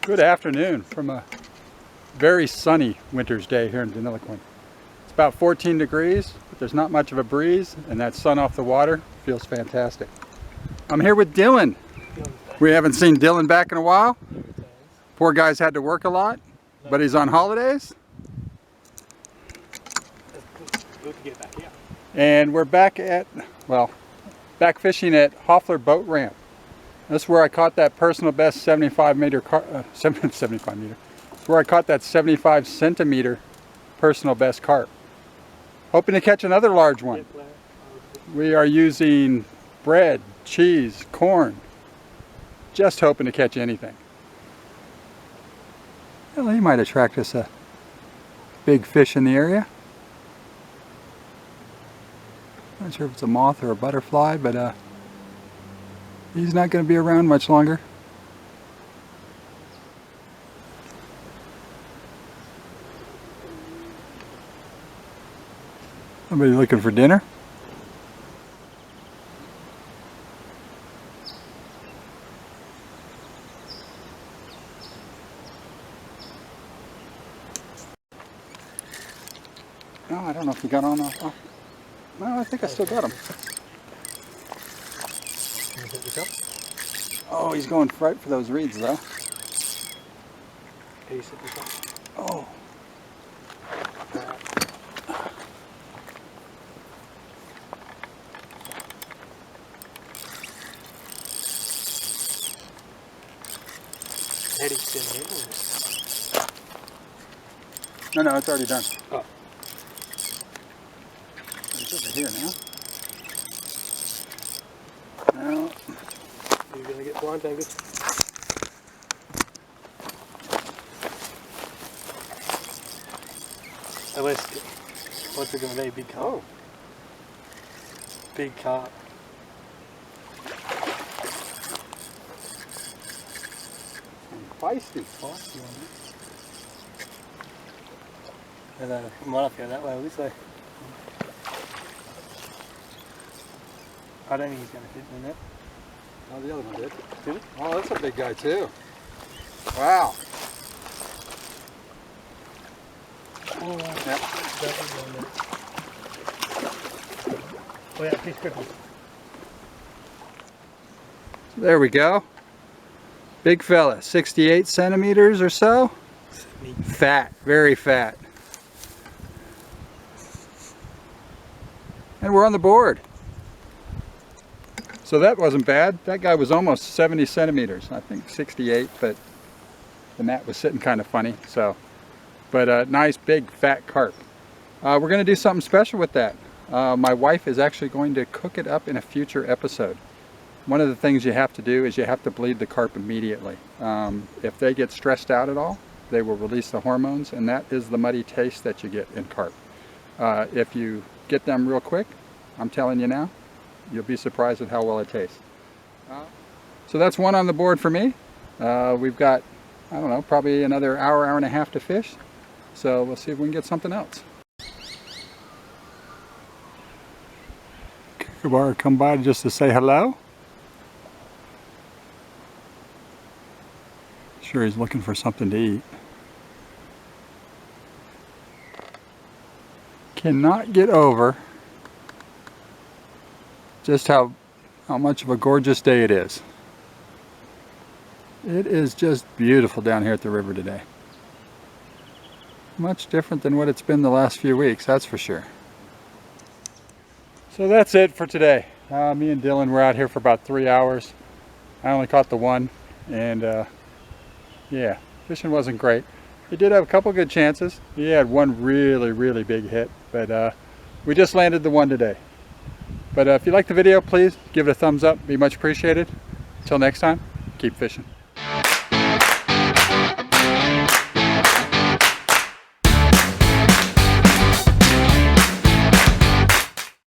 Good afternoon from a very sunny winter's day here in Deniliquin. It's about 14 degrees, but there's not much of a breeze, and that sun off the water feels fantastic. I'm here with Dylan. We haven't seen Dylan back in a while. Poor guy's had to work a lot, but he's on holidays. And we're back at, back fishing at Hoffler Boat Ramp. This is where I caught that personal best 75 meter. It's where I caught that 75 centimeter personal best carp. Hoping to catch another large one. We are using bread, cheese, corn. Just hoping to catch anything. Well, he might attract us a big fish in the area. Not sure if it's a moth or a butterfly, but he's not going to be around much longer. Somebody looking for dinner? No, I don't know if he got on off. No, I think I still got him. Oh, he's going right for those reeds, though. Oh. No, it's already done. Oh. It's over here now. Now. You're going to get blind tangled. What's it going to be? Big carp? Oh. Big carp. Feisty. And I might have to go that way or this way. I don't think he's going to fit in that. Oh, the other one did. Did it? Oh, that's a big guy too. Wow. Oh, yep. Oh yeah, he's crippled. There we go. Big fella, 68 centimeters or so. Fat, very fat. And we're on the board. So that wasn't bad. That guy was almost 70 centimeters. I think 68, but the net was sitting kind of funny. So, but a nice big fat carp. We're going to do something special with that. My wife is actually going to cook it up in a future episode. One of the things you have to do is you have to bleed the carp immediately. If they get stressed out at all, they will release the hormones, and that is the muddy taste that you get in carp. If you get them real quick, I'm telling you now, you'll be surprised at how well it tastes. So that's one on the board for me. We've got, I don't know, probably another hour, hour and a half to fish. So we'll see if we can get something else. Kookaburra come by just to say hello. Sure, he's looking for something to eat. Cannot get over just how much of a gorgeous day it is. It is just beautiful down here at the river today. Much different than what it's been the last few weeks, that's for sure. So that's it for today. Me and Dylan were out here for about 3 hours. I only caught the one, and yeah, fishing wasn't great. He did have a couple good chances. He had one really big hit, but we just landed the one today. But if you like the video, please give it a thumbs up. Be much appreciated. Until next time, keep fishing.